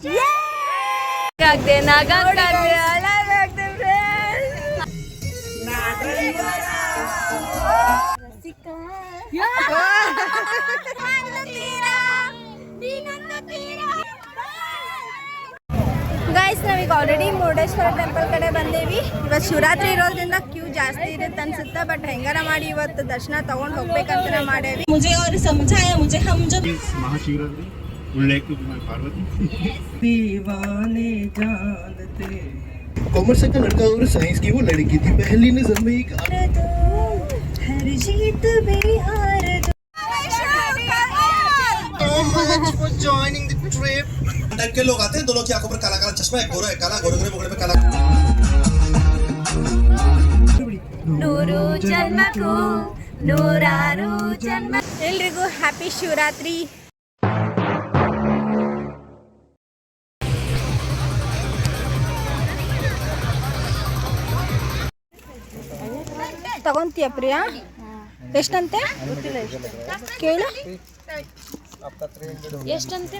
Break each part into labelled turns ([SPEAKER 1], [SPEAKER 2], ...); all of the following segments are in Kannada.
[SPEAKER 1] ಗೈಸ್ ನಾವೀಗ ಆಲ್ರೆಡಿ ಮುರುಡೇಶ್ವರ ಟೆಂಪಲ್ ಕಡೆ ಬಂದೇವಿ. ಇವತ್ತು ಶಿವರಾತ್ರಿ ಇರೋದ್ರಿಂದ ಕ್ಯೂ ಜಾಸ್ತಿ ಇರುತ್ತೆ ಅನ್ಸುತ್ತೆ, ಬಟ್ ಹೆಂಗಾರ ಮಾಡಿ ಇವತ್ತು ದರ್ಶನ ತಗೊಂಡು ಹೋಗ್ಬೇಕಂತ ಮಾಡೇವಿ.
[SPEAKER 2] महाशिवरात्रि उल्लेख पार्वती दीवाने जानते कॉमर्स का लड़का और साइंस की वो लड़की थी पहली नजर में एक हर जीत बिहार for joining the trip type के लोग आते हैं. दोनों की आंखों पर काला काला चश्मा, एक गोरा है काला, गोरे गोरे पे काला.
[SPEAKER 1] ನೂರು ಜನ್ಮಕ್ಕೂ ನೂರಾರು ಜನ್ಮ. ಎಲ್ರಿಗೂ ಹ್ಯಾಪಿ ಶಿವರಾತ್ರಿ. ತಗೊಂತೀಯ ಪ್ರಿಯಾ? ಎಷ್ಟಂತೆ ಕೇಳು. ಎಷ್ಟಂತೆ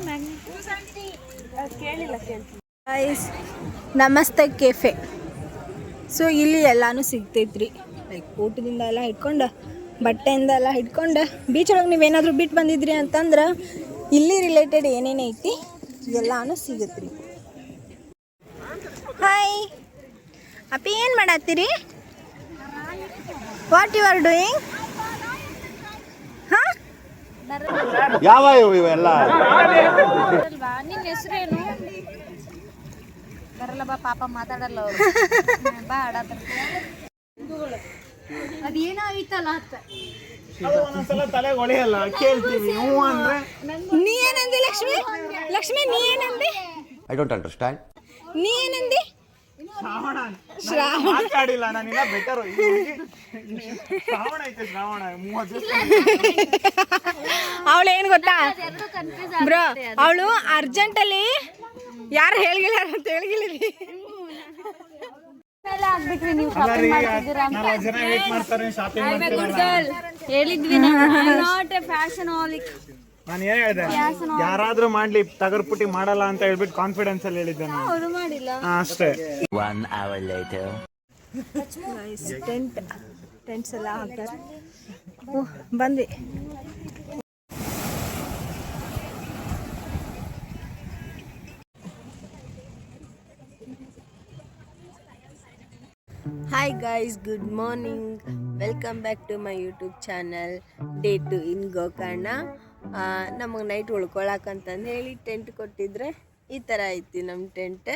[SPEAKER 1] ಗೈಸ್ ನಮಸ್ತೆ ಕೆಫೆ. ಸೊ ಇಲ್ಲಿ ಎಲ್ಲಾನು ಸಿಗ್ತೈತ್ರಿ, ಲೈಕ್ ಊಟದಿಂದ ಎಲ್ಲ ಹಿಡ್ಕೊಂಡು ಬಟ್ಟೆಯಿಂದ ಎಲ್ಲ ಹಿಡ್ಕೊಂಡು ಬೀಚ್ ಒಳಗೆ ನೀವೇನಾದರೂ ಬಿಟ್ಟು ಬಂದಿದ್ರಿ ಅಂತಂದ್ರೆ ಇಲ್ಲಿ ರಿಲೇಟೆಡ್ ಏನೇನೈತಿ ಎಲ್ಲಾನು ಸಿಗತ್ರಿ. ಹಾಯ್ ಅಪ್ಪಿ, ಏನು ಮಾಡತ್ತೀರಿ? What you are doing? ಹಾಂ
[SPEAKER 2] ಯಾವ ಇವೆಲ್ಲ
[SPEAKER 3] ನಿನ್ನ ಹೆಸರೇನು? ಬರಲ್ಲ ಬಾ, ಪಾಪ ಮಾತಾಡಲ್ಲ ಅವರು. ಬಾ ಆಡತ್ತ ಅದೇನೋ ಐತಲ್ಲ
[SPEAKER 2] ತಲೆ ಹೊಳೆಯಲ್ಲ ಕೇಳ್ತೀವಿ ಅಂದ್ರೆ.
[SPEAKER 1] ನೀ ಏನಂದಿ ಲಕ್ಷ್ಮಿ? ಲಕ್ಷ್ಮಿ ನೀ ಏನಂದಿ?
[SPEAKER 4] I don't understand.
[SPEAKER 1] ನೀ ಏನಂದಿ? ಶ್ರಾವಣ
[SPEAKER 2] ಮಾತಾಡಿಲ್ಲ ನಾನಿನ್ನ ಬೆಟರ್. ಶ್ರಾವಣ ಐತೆ, ಶ್ರಾವಣ 30
[SPEAKER 1] ಅವಳು ಏನು ಗೊತ್ತಾ ಬ್ರೋ, ಅವಳು ಅರ್ಜೆಂಟಲ್ಲಿ ಯಾರು ಹೇಳಿಲ್ಲ ಅಂತ ಹೇಳಿಲ್ಲ.
[SPEAKER 3] ಹೇಳಿದ್ವಿ ನಾಟ್ ಎ ಫ್ಯಾಷನ್ ಹಾಲಿಕ್.
[SPEAKER 2] ನಾನು ಏನ್ ಹೇಳಿದೆ, ಯಾರಾದ್ರೂ ಮಾಡ್ಲಿ ತಗರ್ಪುಟ್ಟಿ ಮಾಡಲ್ಲ ಅಂತ ಹೇಳ್ಬಿಟ್ಟು ಕಾನ್ಫಿಡೆನ್ಸ್ ಅಲ್ಲಿ ಹೇಳಿದ್ದೆ ನಾನು.
[SPEAKER 3] ಅವರು ಮಾಡಿಲ್ಲ
[SPEAKER 2] ಅಷ್ಟೇ.
[SPEAKER 4] 1 hour later.
[SPEAKER 1] ಟೆಂಟ್ಸ್ ಎಲ್ಲ ಹಾಕ್ತಾರೆ. ಬಂದ್ವಿ. Hi guys, good morning. Welcome back to my YouTube channel day 2 in Gokarna. ನಮಗೆ ನೈಟ್ ಉಳ್ಕೊಳಕಂತಂದು ಹೇಳಿ ಟೆಂಟ್ ಕೊಟ್ಟಿದ್ರೆ ಈ ಥರ ಐತಿ ನಮ್ಮ ಟೆಂಟ್.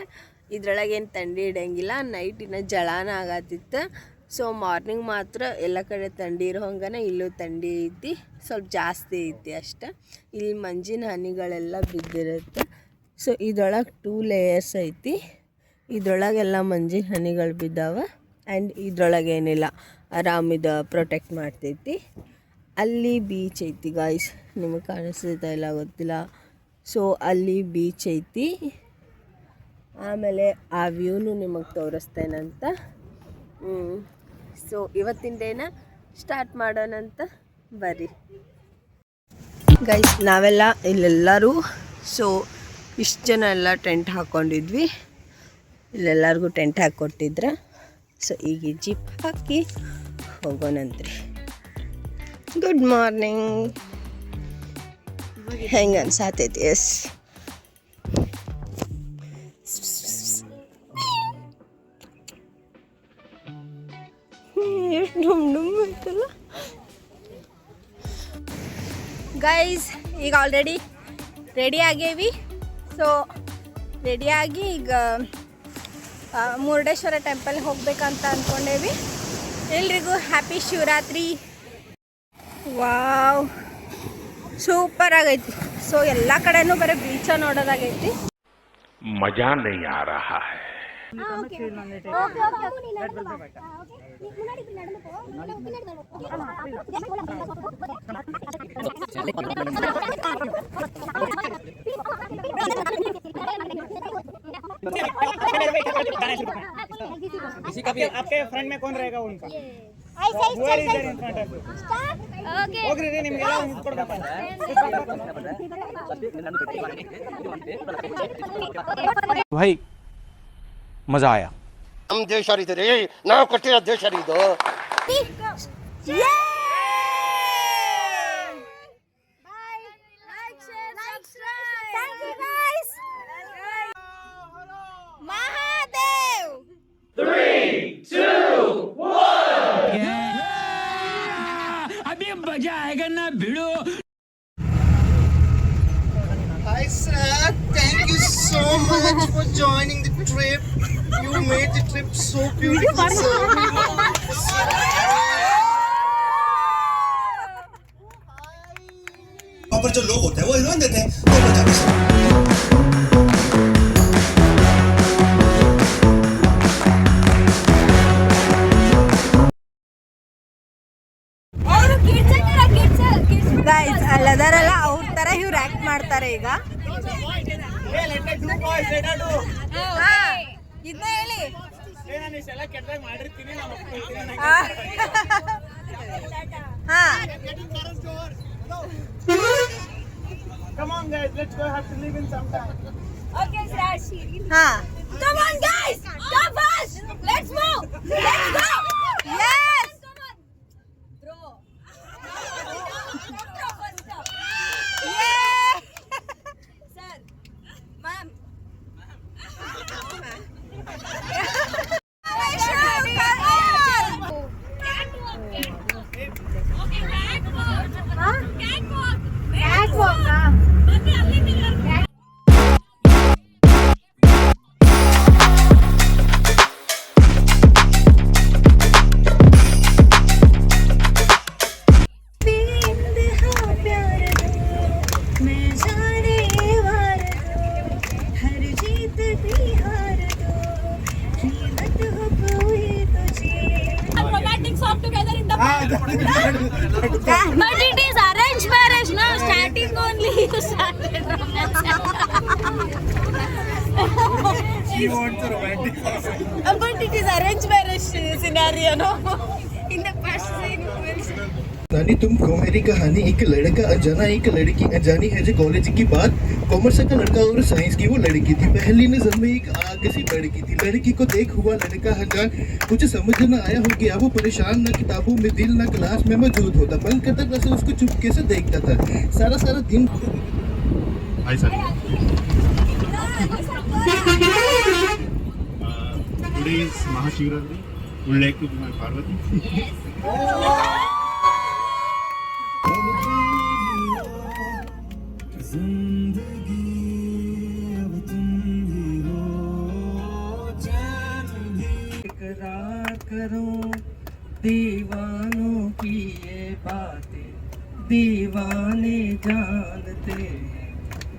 [SPEAKER 1] ಇದ್ರೊಳಗೇನು ಥಂಡಿ ಹಿಡಿಯಂಗಿಲ್ಲ. ನೈಟಿನ ಜಳಾನ ಆಗತ್ತಿತ್ತು. ಸೊ ಮಾರ್ನಿಂಗ್ ಮಾತ್ರ ಎಲ್ಲ ಕಡೆ ಥಂಡಿ ಇರೋ ಹಂಗನೆ ಇಲ್ಲೂ ಥಂಡಿ ಐತಿ, ಸ್ವಲ್ಪ ಜಾಸ್ತಿ ಐತಿ ಅಷ್ಟೆ. ಇಲ್ಲಿ ಮಂಜಿನ ಹನಿಗಳೆಲ್ಲ ಬಿದ್ದಿರುತ್ತೆ. ಸೊ ಇದ್ರೊಳಗೆ 2 ಲೇಯರ್ಸ್ ಐತಿ. ಇದ್ರೊಳಗೆಲ್ಲ ಮಂಜಿನ ಹನಿಗಳು ಬಿದ್ದಾವೆ. ಆ್ಯಂಡ್ ಇದ್ರೊಳಗೆ ಏನಿಲ್ಲ, ಆರಾಮಿದ ಪ್ರೊಟೆಕ್ಟ್ ಮಾಡ್ತೈತಿ. ಅಲ್ಲಿ ಬೀಚ್ ಐತಿ ಗಾಯ್ಸ್, ನಿಮಗೆ ಕಾಣಿಸ್ತೈತಾ ಇಲ್ಲ ಗೊತ್ತಿಲ್ಲ. ಸೊ ಅಲ್ಲಿ ಬೀಚ್ ಐತಿ. ಆಮೇಲೆ ಆ ವ್ಯೂನು ನಿಮಗೆ ತೋರಿಸ್ತೇನಂತ. ಸೊ ಇವತ್ತಿನ ಡೇನ ಸ್ಟಾರ್ಟ್ ಮಾಡೋಣಂತ ಬರ್ರಿ ಗೈಸ್. ನಾವೆಲ್ಲ ಇಲ್ಲೆಲ್ಲರೂ ಸೊ ಇಷ್ಟು ಜನ ಎಲ್ಲ ಟೆಂಟ್ ಹಾಕ್ಕೊಂಡಿದ್ವಿ. ಇಲ್ಲೆಲ್ಲರಿಗೂ ಟೆಂಟ್ ಹಾಕ್ಕೊಟ್ಟಿದ್ರೆ ಸೊ ಈಗ ಜೀಪ್ ಹಾಕಿ ಹೋಗೋಣಂತ್ರಿ. Good morning. ಹೆಂಗೆ ಅನ್ಸಾತೈತಿ? ಎಸ್, ಎಷ್ಟು ಡುಮ್ ಡುಮ್ ಐತಲ್ಲ ಗೈಸ್. ಈಗ ಆಲ್ರೆಡಿ ರೆಡಿ ಆಗೇವಿ. ಸೊ ರೆಡಿಯಾಗಿ ಈಗ ಮುರುಡೇಶ್ವರ ಟೆಂಪಲ್ ಹೋಗ್ಬೇಕಂತ ಅಂದ್ಕೊಂಡೇವಿ. ಎಲ್ರಿಗೂ ಹ್ಯಾಪಿ ಶಿವರಾತ್ರಿ. ವಾವ್, ಸೂಪರ್ ಆಗೈತಿ. ಸೊ ಎಲ್ಲ ಕಡೆನೂ ಬರೀ ಬೀಚ ನೋಡೋದಾಗೈತಿ.
[SPEAKER 5] मजा नहीं आ रहा है.
[SPEAKER 2] किसी का भी आपके फ्रेंड में कौन रहेगा उनका?
[SPEAKER 6] भाई मजा आया.
[SPEAKER 2] ನಮ್ಮ ದೇಶ ರೀ ನಾವು ಕಟ್ಟಿರೋ ದೇಶ ರೀ ಇದು.
[SPEAKER 6] अभी मजा आएगा ना भिड़ो.
[SPEAKER 2] Hi sir, thank you so much for joining the trip. You made the trip so beautiful, sir.
[SPEAKER 7] वहाँ पर जो लोग होते हैं वो हिरोइन देते हैं तो बचा के
[SPEAKER 1] ಗೈಸ್ ಅಲ್ಲದಾರಲ್ಲ ಅವ್ರ ತರ ಇವ್ರು ಆಕ್ಟ್ ಮಾಡ್ತಾರೆ ಈಗ. ಇದನ್ನ ಹೇಳಿ ಹಾ.
[SPEAKER 2] Come on guys, let's go have to live in some time.
[SPEAKER 1] ಹಾ. Come on guys, come fast. Let's move. Let's go. Yes. Yeah. Sir, ma'am.
[SPEAKER 3] But it is arranged marriage, no? Starting only you started
[SPEAKER 2] She wants a romantic song.
[SPEAKER 1] But it is arranged marriage scenario, no? In the past scene.
[SPEAKER 2] रानी तुमको मेरी कहानी. एक लड़का अनजाना एक लड़की अनजानी है जो कॉलेज की बात. कॉमर्स का लड़का और साइंस की वो लड़की थी. पहली नजर में एक आग सी लड़की थी. लड़की को देख हुआ लड़का हजार. कुछ समझ न आया हो गया वो परेशान. न किताबों में दिल न क्लास में मौजूद होता. बंद करता क्लास उसको चुपके से देखता था. सारा दिन. Hi sir. Today is Mahashivratri. Would like to be my Parvati.
[SPEAKER 6] करो दीवानों की ये बातें दीवाने जानते हैं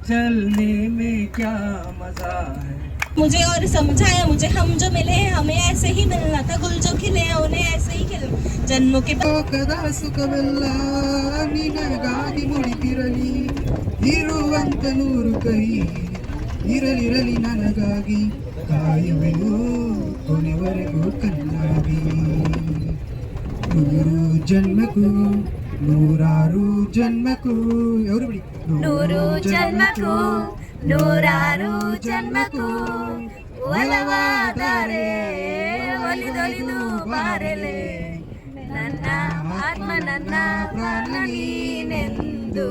[SPEAKER 6] चलने में क्या मजा है.
[SPEAKER 8] मुझे और समझाया मुझे हम जो मिले हैं हमें ऐसे ही मिलना था. गुल जो खिले हैं उन्हें ऐसे ही खिल जन्मों के
[SPEAKER 7] ಲೋಕದ ಸುಖವೆಲ್ಲ ನಿನಗಾಗಿ ಮುಡಿತಿರಲಿ ಇರುವಂತ ನೂರು ಕೈ ಇರಲಿರಲಿ ನನಗಾಗಿ ಕಾಯುವೆನು ಕೊನೆವರೆಗೂ ಕಣ್ಣಾಗಿ. ನೂರು ಜನ್ಮಕ್ಕೂ ನೂರಾರು ಜನ್ಮಕ್ಕೂ ಅವರು ಬಿಡಿ
[SPEAKER 3] ನೂರು ಜನ್ಮಕ್ಕೂ ನೂರಾರು ಜನ್ಮಕ್ಕೂ ಒಲವಾದರೆ ಒಲಿದೊಲಿದು ಬಾರಲೆ ನನ್ನ ಆತ್ಮ ನನ್ನ ಪ್ರಾಣ ನೀನೆಂದು.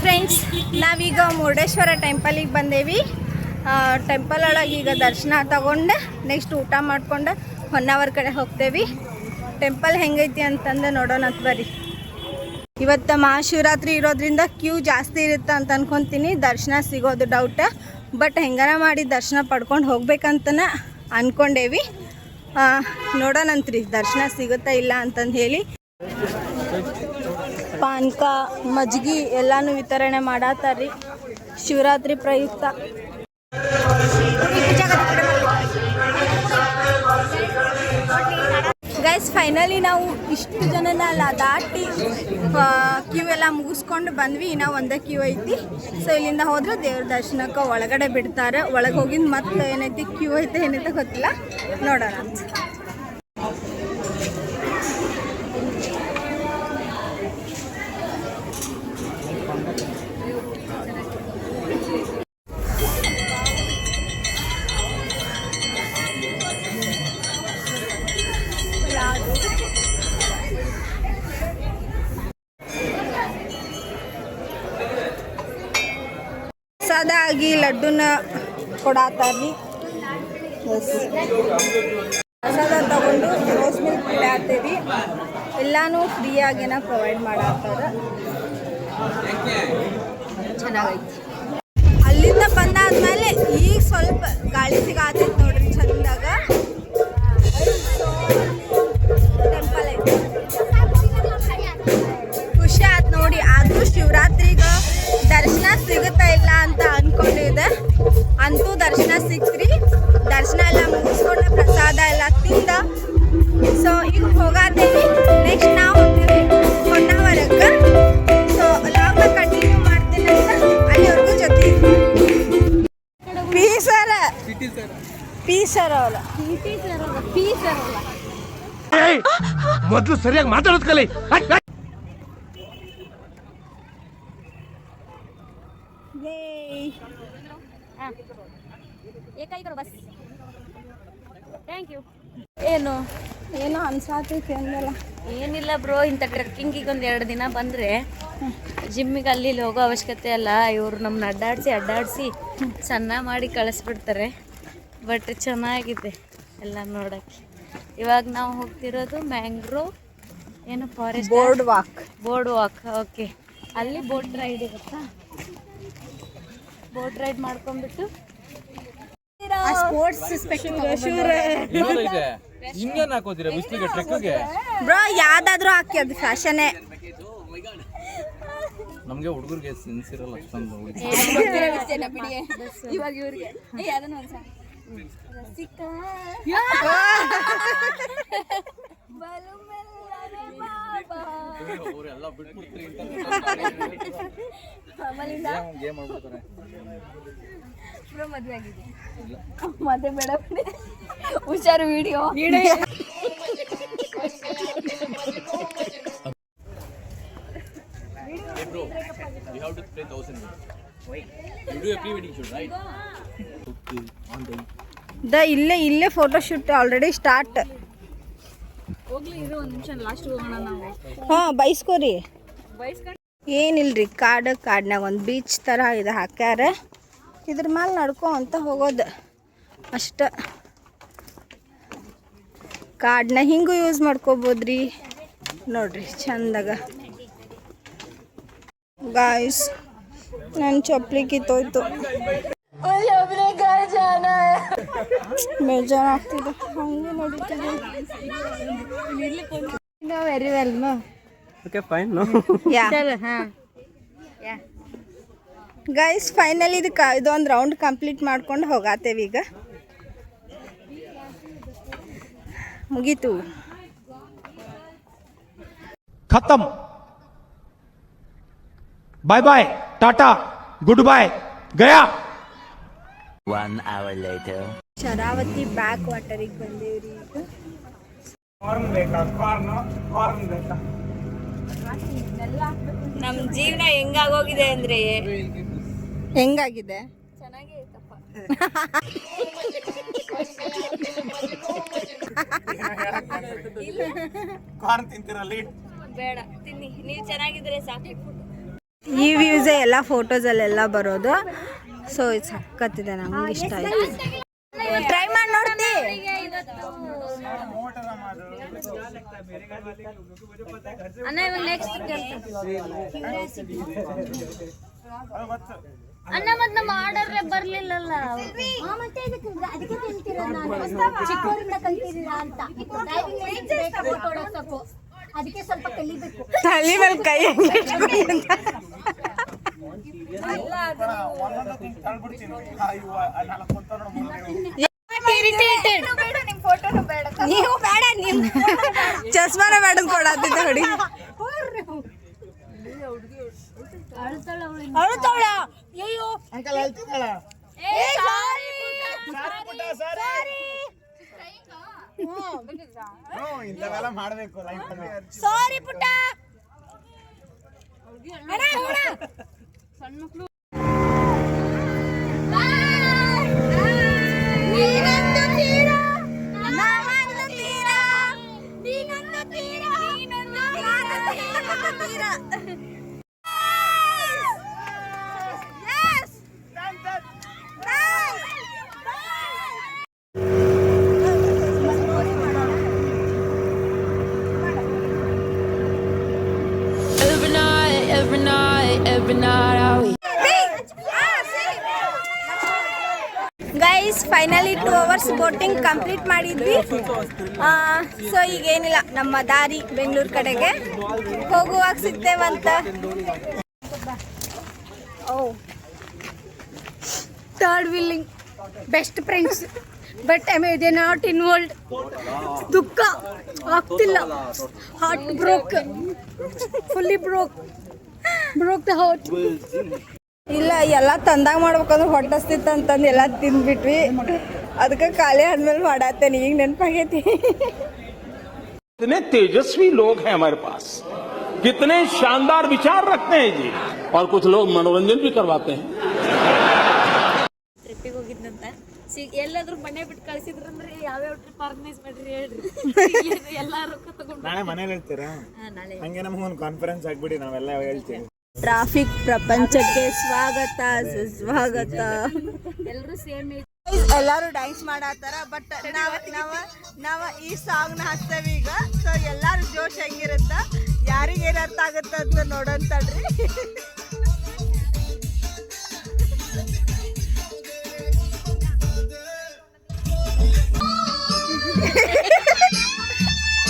[SPEAKER 1] ಫ್ರೆಂಡ್ಸ್ ನಾವೀಗ ಮುರುಡೇಶ್ವರ ಟೆಂಪಲಿಗೆ ಬಂದೇವಿ. ಟೆಂಪಲ್ ಒಳಗೆ ಈಗ ದರ್ಶನ ತಗೊಂಡು ನೆಕ್ಸ್ಟ್ ಊಟ ಮಾಡ್ಕೊಂಡು ಹೊನ್ನಾವರ ಕಡೆ ಹೋಗ್ತೇವಿ. ಟೆಂಪಲ್ ಹೆಂಗೈತಿ ಅಂತಂದು ನೋಡೋಣ ಅಂತ ಬರ್ರಿ. ಇವತ್ತು ಮಹಾಶಿವರಾತ್ರಿ ಇರೋದ್ರಿಂದ ಕ್ಯೂ ಜಾಸ್ತಿ ಇರುತ್ತೆ ಅಂತ ಅನ್ಕೊತೀನಿ. ದರ್ಶನ ಸಿಗೋದು ಡೌಟ್. ಬಟ್ ಹೆಂಗಾರ ಮಾಡಿ ದರ್ಶನ ಪಡ್ಕೊಂಡು ಹೋಗ್ಬೇಕಂತನ ಅಂದ್ಕೊಂಡೇವಿ. ನೋಡೋಣಂತ್ರಿ ದರ್ಶನ ಸಿಗುತ್ತಾ ಇಲ್ಲ ಅಂತಂದು ಹೇಳಿ. ಪಾನಕ ಮಜ್ಜಿಗೆ ಎಲ್ಲನೂ ವಿತರಣೆ ಮಾಡತ್ತಾರ್ರಿ ಶಿವರಾತ್ರಿ ಪ್ರಯುಕ್ತ. ಗೈಸ್ ಫೈನಲಿ ನಾವು ಇಷ್ಟು ಜನನ ದಾಟಿ ಕ್ಯೂ ಎಲ್ಲ ಮುಗಿಸ್ಕೊಂಡು ಬಂದ್ವಿ. ಇನ್ನೂ ಒಂದೇ ಕ್ಯೂ ಐತಿ. ಸೊ ಇಲ್ಲಿಂದ ಹೋದ್ರೆ ದೇವ್ರ ದರ್ಶನಕ್ಕೆ ಒಳಗಡೆ ಬಿಡ್ತಾರೆ. ಒಳಗೆ ಹೋಗಿದ್ದು ಮತ್ತೆ ಏನೈತಿ ಕ್ಯೂ ಐತೆ ಏನೈತೆ ಗೊತ್ತಿಲ್ಲ, ನೋಡೋಣ ಅಂತ.
[SPEAKER 9] ಫ್ರೀಯಾಗಿ ಲಡ್ಡುನ ಕೊಡಾತಾರ್ರಿ. ಪ್ರಸಾದ ತಗೊಂಡು ರೋಸ್ ಮಿಲ್ಕ್ ಕುಡಿಯಾತೀವಿ. ಎಲ್ಲಾನು ಫ್ರೀಯಾಗೇನ ಪ್ರೊವೈಡ್ ಮಾಡತ್ತಾರ. ಚೆನ್ನಾಗೈತಿ. ಅಲ್ಲಿಂದ ಬಂದಾದ್ಮೇಲೆ ಈಗ ಸ್ವಲ್ಪ ಗಾಳಿ ಸಿಗಾತೈತಿ ನೋಡ್ರಿ ಚಂದಾಗ. ಟೆಂಪಲ್ ಐತಿ, ಖುಷಿ ಆಯ್ತು ನೋಡಿ. ಆದರೂ ಶಿವರಾತ್ರಿಗೆ ದರ್ಶನ ಸಿಗುತ್ತಾ ಇಲ್ಲ ಅಂತ ಅಂದ್ಕೊಂಡಿದ್ದೆ. ಅಂತೂ ದರ್ಶನ ಸಿಕ್ತ್ರಿ. ದರ್ಶನ ಎಲ್ಲ ಮುಗಿಸ್ಕೊಂಡು ಪ್ರಸಾದ ಎಲ್ಲ ತಿಂದ. ಸೊ ಈಗ ಹೋಗಾತೇವಿ. ನೆಕ್ಸ್ಟ್ ನಾವು ಹೋಗ್ತೀವಿ ಹೊನ್ನಾವರಕ್ಕೆ. ಸೊ ಲಾಗ್ನ ಕಂಟಿನ್ಯೂ ಮಾಡ್ತೀನಿ ಅಂತ ಅಲ್ಲಿವರೆಗೂ ಜೊತೆ ಪಿ ಸರ್ ಅವಲ್ಲ
[SPEAKER 5] ಮೊದಲು ಸರಿಯಾಗಿ ಮಾತಾಡೋದ್ ಕಲಿ.
[SPEAKER 3] ಏನು
[SPEAKER 9] ಏನೋ ಅನ್ಸಾತೈತಿ ಅಂದಲ್ಲ.
[SPEAKER 3] ಏನಿಲ್ಲ ಬ್ರೋ, ಇಂಥ ಟ್ರೆಕ್ಕಿಂಗಿಗೆ ಒಂದು 2 ದಿನ ಬಂದರೆ ಜಿಮ್ಮಿಗೆ ಅಲ್ಲಿ ಇಲ್ಲಿ ಹೋಗೋ ಅವಶ್ಯಕತೆ ಅಲ್ಲ. ಇವರು ನಮ್ಮನ್ನ ಅಡ್ಡಾಡಿಸಿ ಸಣ್ಣ ಮಾಡಿ ಕಳಿಸ್ಬಿಡ್ತಾರೆ. ಬಟ್ ಚೆನ್ನಾಗಿದೆ ಎಲ್ಲ ನೋಡೋಕ್ಕೆ. ಇವಾಗ ನಾವು ಹೋಗ್ತಿರೋದು ಮ್ಯಾಂಗ್ರೋವ್ ಏನು ಫಾರೆಸ್ಟ್ ಬೋರ್ಡ್ ವಾಕ್. ಓಕೆ, ಅಲ್ಲಿ ಬೋಟ್ ರೈಡ್ ಇರುತ್ತಾ? ಬೋಟ್ ರೈಡ್ ಮಾಡ್ಕೊಂಡ್ಬಿಟ್ಟು
[SPEAKER 9] ಸ್ಪೋರ್ಟ್ಸ್ ಬ್ರೋ ಯಾವ್ದಾದ್ರು ಹಾಕಿ, ಅದು ಫ್ಯಾಷನ್ನೇ.
[SPEAKER 10] ನಮಗೆ ಹುಡುಗರಿಗೆ ಸೆನ್ಸ್ ಇರಲ್ಲ ಅಷ್ಟೊಂದು.
[SPEAKER 3] ಇವಾಗ ಇವ್ರಿಗೆ
[SPEAKER 10] ಅವರೆಲ್ಲ ಬಿಟ್ಬಿಡ್ತೀರಿ ಗೇಮ್ ಮಾಡ್ಬಿಡ್ತಾರೆ.
[SPEAKER 3] ಮದುವೆ ಆಗಿದೆ, ಮದುವೆ ಬೇಡ, ಹುಷಾರು video.
[SPEAKER 10] Bro, we have to play 1000. You do a pre-wedding shoot, right? Okay, on the.
[SPEAKER 9] ಇಲ್ಲೇ ಫೋಟೋ ಶೂಟ್ ಆಲ್ರೆಡಿ ಸ್ಟಾರ್ಟ್.
[SPEAKER 3] ಹೋಗ್ಲಿ ಇರೋ ಒಂದು ನಿಮಿಷ, ಲಾಸ್ಟ್ ಹೋಗೋಣ ನಾವು.
[SPEAKER 9] ಹಾಂ ಬೈಸ್ಕೋರಿ. ಏನಿಲ್ರಿ, ಕಾಡ್ನಾಗ ಒಂದು ಬೀಚ್ ಥರ ಇದು ಹಾಕ್ಯಾರ. ಇದ್ರ ಮೇಲೆ ನಡ್ಕೊಂತ ಹೋಗೋದು ಅಷ್ಟ. ಕಾರ್ಡ್ನ ಹಿಂಗೂ ಯೂಸ್ ಮಾಡ್ಕೋಬೋದ್ರಿ ನೋಡ್ರಿ ಚಂದಾಗ. ಗಾಯ್ಸ್ ನನ್ನ ಚಪ್ಪಲಿ ಕಿತ್ತೋಯ್ತು, ಬೇಜಾರಾಗ್ತಿದೆ. ಹಂಗೆ ನಡೀತಿದೆ. ವೆರಿ ವೆಲ್ ನೋ.
[SPEAKER 2] ಓಕೆ ಫೈನ್ ನೋ.
[SPEAKER 9] ಗೈಸ್ ಫೈನಲಿ ಇದೊಂದು ರೌಂಡ್ ಕಂಪ್ಲೀಟ್ ಮಾಡ್ಕೊಂಡು ಹೋಗಾತೇವೆ. ಈಗ ಮುಗೀತು,
[SPEAKER 6] खत्म. Bye bye, tata, goodbye, गया.
[SPEAKER 4] 1 hour later.
[SPEAKER 9] ಶರಾವತಿ ಬ್ಯಾಕ್ ವಾಟರಿಗೆ ಬಂದೇವ್ರಿ.
[SPEAKER 3] ನಮ್ಮ ಜೀವನ ಹೆಂಗಾಗೋಗಿದೆ ಅಂದ್ರೆ
[SPEAKER 9] ಹೆಂಗಾಗಿದೆ?
[SPEAKER 3] ಚೆನ್ನಾಗೇ ಐತಪ್ಪ. ಬೇಡ ತಿನ್ನಿ, ನೀವು ಚೆನ್ನಾಗಿದ್ರೆ ಸಾಕು.
[SPEAKER 9] ಈ ವ್ಯೂಸೇ ಎಲ್ಲ ಫೋಟೋಸಲ್ಲೆಲ್ಲ ಬರೋದು. ಸೊ ಇದು ಸಕ್ಕತ್ತಿದೆ, ನಮ್ಗೆ ಇಷ್ಟ ಆಯ್ತು. ಟ್ರೈ ಮಾಡಿ ನೋಡ್ತಿ.
[SPEAKER 3] ಅಣ್ಣ ಇವಾಗ ನೆಕ್ಸ್ಟ್ ಅಣ್ಣ, ಮತ್ತೆ ನಮ್ಮ ಆರ್ಡರ್ ಬರ್ಲಿಲ್ಲಲ್ಲ.
[SPEAKER 8] ಚಿಕ್ಕವರಿಂದ ಕಲ್ತಿದ್ದೀರಾ ಅಂತ ಅದಕ್ಕೆ ಸ್ವಲ್ಪ ಕಲಿಬೇಕು.
[SPEAKER 9] ತಲೆ ಮೇಲೆ ಕೈ ನೀವು ಬೇಡ, ನಿಮ್ ಚಸ್ಮಾನ ಬೇಡ ಕೊಡತ್ತಿದ್ದ ಹೊಡಿ. ಅಳ್ತಾಳ. ಅಯ್ಯೋ
[SPEAKER 2] ಅಂಕಲ್ ಅಳ್ತಿದ್ದಾಳ. ಇಂಥವೆಲ್ಲ ಮಾಡಬೇಕು ಲೈಫ್ ಅಲ್ಲಿ.
[SPEAKER 9] ಸಾರಿ ಪುಟ್ಟ.
[SPEAKER 3] ಸಣ್ಣ ಮಕ್ಕಳು
[SPEAKER 9] guys finally 2 hours boating complete ಮಾಡಿದ್ವಿ. ಸೊ ಈಗೇನಿಲ್ಲ, ನಮ್ಮ ದಾರಿ ಬೆಂಗಳೂರು ಕಡೆಗೆ ಹೋಗುವಾಗ ಸಿಗ್ತೇವಂತ.
[SPEAKER 3] Third willing best friends but they not involved. ದುಃಖ ಆಗ್ತಿಲ್ಲ, heart broke, fully broke the heart.
[SPEAKER 9] ಇಲ್ಲ, ಎಲ್ಲ ತಂದಾಗ ಮಾಡ್ಬೇಕಂದ್ರೆ ಹೊಟ್ಟಸ್ತಿತ್ತು ಅಂತಂದು ಎಲ್ಲ ತಿಂದ್ಬಿಟ್ವಿ. ಅದಕ್ಕೆ ಖಾಲಿ ಆದ್ಮೇಲೆ ಮಾಡತ್ತೇನೆ, ಈಗ ನೆನಪಾಗೈತಿ.
[SPEAKER 5] कितने तेजस्वी लोग हैं हमारे पास, कितने शानदार विचार रखते हैं जी, और कुछ लोग मनोरंजन भी करवाते हैं.
[SPEAKER 3] ಟ್ರಿಪ್ಪಿಗೆ ಹೋಗಿದ್ನಂತ ಎಲ್ಲಾದ್ರೂ ಮನೆ ಬಿಟ್ಟು ಕಳ್ಸಿದ್ರಂದ್ರೆ ಯಾವ್ಯಾವ ಟ್ರಿಪ್ ಆರ್ಗನೈಸ್ ಮಾಡ್ರಿ ಹೇಳ್ರಿ. ಎಲ್ಲ ರೊಕ್ಕ ತಗೊಂಡು
[SPEAKER 2] ನಾಳೆ ಮನೇಲಿ ಹೇಳ್ತೀರಾ? ಹಂಗೆ ನಮಗೊಂದು ಕಾನ್ಫರೆನ್ಸ್ ಆಗ್ಬಿಡಿ, ನಾವೆಲ್ಲ ಹೇಳ್ತೀವಿ.
[SPEAKER 9] ಟ್ರಾಫಿಕ್ ಪ್ರಪಂಚಕ್ಕೆ ಸ್ವಾಗತ ಸುಸ್ವಾಗತ.
[SPEAKER 3] ಎಲ್ಲರೂ ಸೇಮ್
[SPEAKER 9] ಎಲ್ಲರೂ ಡ್ಯಾನ್ಸ್ ಮಾಡತ್ತಾರ. ಬಟ್ ನಾವು ಈ ಸಾಂಗ್ನ ಹಾಕ್ತೇವೆ ಈಗ. ಸೊ ಎಲ್ಲರೂ ಜೋಶ್ ಹೆಂಗಿರುತ್ತ, ಯಾರಿಗೇನು ಅರ್ಥ ಆಗುತ್ತೆ ಅಂತ ನೋಡೋಂತಡ್ರಿ.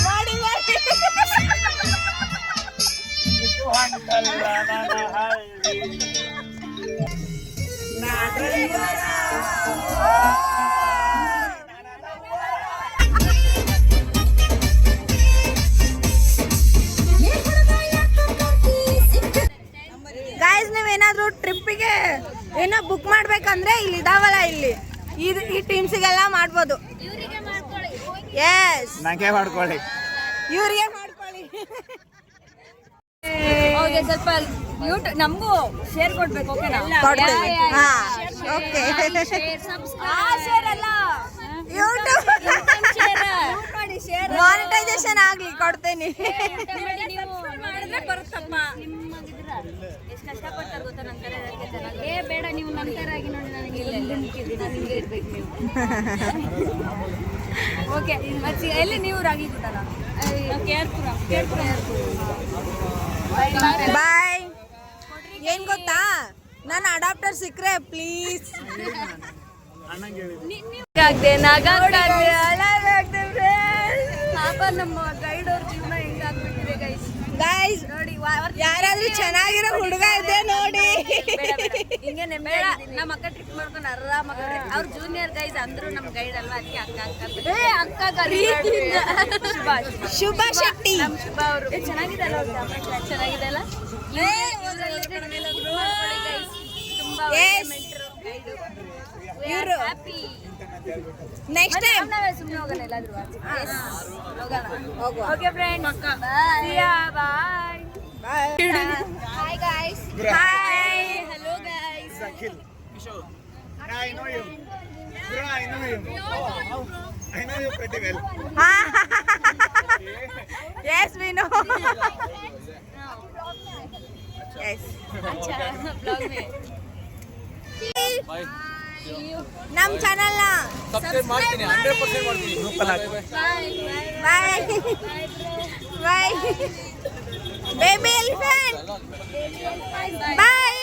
[SPEAKER 9] ಮಾಡಿ ಮಾಡಿ ಗಾಯ್ಸ್, ನೀವೇನಾದ್ರೂ ಟ್ರಿಪ್ಪಿಗೆ ಏನೋ ಬುಕ್ ಮಾಡ್ಬೇಕಂದ್ರೆ ಇಲ್ಲಿ ಇದಾವಲ್ಲ, ಇಲ್ಲಿ ಈ ಟೀಮ್ಸಿಗೆಲ್ಲ ಮಾಡ್ಬೋದು. ಎಸ್,
[SPEAKER 2] ನಂಗೆ ಮಾಡ್ಕೊಳ್ಳಿ,
[SPEAKER 9] ಇವ್ರಿಗೆ ಮಾಡ್ಕೊಳ್ಳಿ.
[SPEAKER 3] ಅವ್ರಿಗೆ ಸ್ವಲ್ಪ ಯೂಟ್ಯೂಬ್ ನಮಗೂ ಶೇರ್ ಕೊಡ್ಬೇಕು. ಓಕೆನಾ?
[SPEAKER 9] ಕೊಡ್ತೇವೆ. ಹಾ, ಓಕೆ. ಯೂಟ್ಯೂಬ್ ಮಾನಿಟೈಸೇಷನ್ ಆಗ್ಲಿ, ಕೊಡ್ತೇನೆ.
[SPEAKER 3] ಮಾಡಿದ್ರೆ ಬರುತ್ತಪ್ಪ. ಎಷ್ಟು ಕಷ್ಟಪಡ್ತಾರೆ ಗೊತ್ತಾ ನನ್ನ ಥರ ಇರೋಕ್ಕೆ ಚೆನ್ನಾಗಿ. ಬೇಡ, ನೀವು ನನ್ನ ಥರ ಆಗಿ ನೋಡಿ, ನನಗೆ ಇಲ್ಲ ಹಿಂಗೆ ಇರ್ಬೇಕು ನೀವು. ಓಕೆ, ಮತ್ತೆ ಎಲ್ಲಿ ನೀವು ರಾಗಿ ಕೂಟಲ್ಲ? ಕೇರ್ಪುರ.
[SPEAKER 9] ಬಾಯ್. ಏನ್ ಗೊತ್ತಾ, ನನ್ನ ಅಡಾಪ್ಟರ್ ಸಿಕ್ಕರೆ ಪ್ಲೀಸ್.
[SPEAKER 3] ಪಾಪ ನಮ್ಮ ಗೈಡ್ ಅವ್ರ ಜೀವನ ಹೆಂಗಾಗ್ಬಿಟ್ಟಿದೆ
[SPEAKER 9] ಗೈಸ್.
[SPEAKER 3] ನೋಡಿ,
[SPEAKER 9] ಯಾರಾದ್ರೂ ಚೆನ್ನಾಗಿರೋ ಹುಡುಗ ಇದೆ ನೋಡಿ.
[SPEAKER 3] ಹಿಂಗೇನೆ ಬೇಡ. ನಮ್ಮ ಅಕ್ಕ ಟ್ರಿಪ್ ಮಾಡ್ಕೊಂಡು ಆರಾಮಾಗ ಅವ್ರ ಜೂನಿಯರ್ ಗೈಸ್ ಅಂದ್ರು ನಮ್ಮ ಗೈಡ್ ಅಲ್ವಾ, ಅದಕ್ಕೆ ಅಕ್ಕ
[SPEAKER 9] ಶುಭ ಶೆಟ್ಟಿ.
[SPEAKER 3] ನಮ್ಮ ಶುಭ ಅವರು ಚೆನ್ನಾಗಿದೆ ಅಲ್ಲ, ಚೆನ್ನಾಗಿದೆ ಅಲ್ಲ. ತುಂಬಾ
[SPEAKER 9] ಇವರು
[SPEAKER 3] ಹ್ಯಾಪಿ.
[SPEAKER 9] ನೆಕ್ಸ್ಟ್ ಟೈಮ್
[SPEAKER 3] ಸುಮ್ಮನೆ ಹೋಗೋಣ ಎಲ್ಲಾದ್ರೂ ಹೋಗೋಣ. Okay friends, bye.
[SPEAKER 9] Hi guys. Hi.
[SPEAKER 3] Hello guys.
[SPEAKER 2] Akhil. Yeah, I know you. Bro, I know you. I know you pretty well.
[SPEAKER 9] Yes, we know. Yes.
[SPEAKER 3] अच्छा ब्लॉग में
[SPEAKER 9] ನಮ್ಮ ಚಾನೆಲ್ ನ
[SPEAKER 10] ಸಬ್ಸ್ಕ್ರೈಬ್ ಮಾಡ್ತೀನಿ, 100% ಮಾಡ್ತೀನಿ.
[SPEAKER 9] ಬಾಯ್ ಬಾಯ್ ಬೇಬಿ ಎಲಿಫೆಂಟ್ ಬಾಯ್.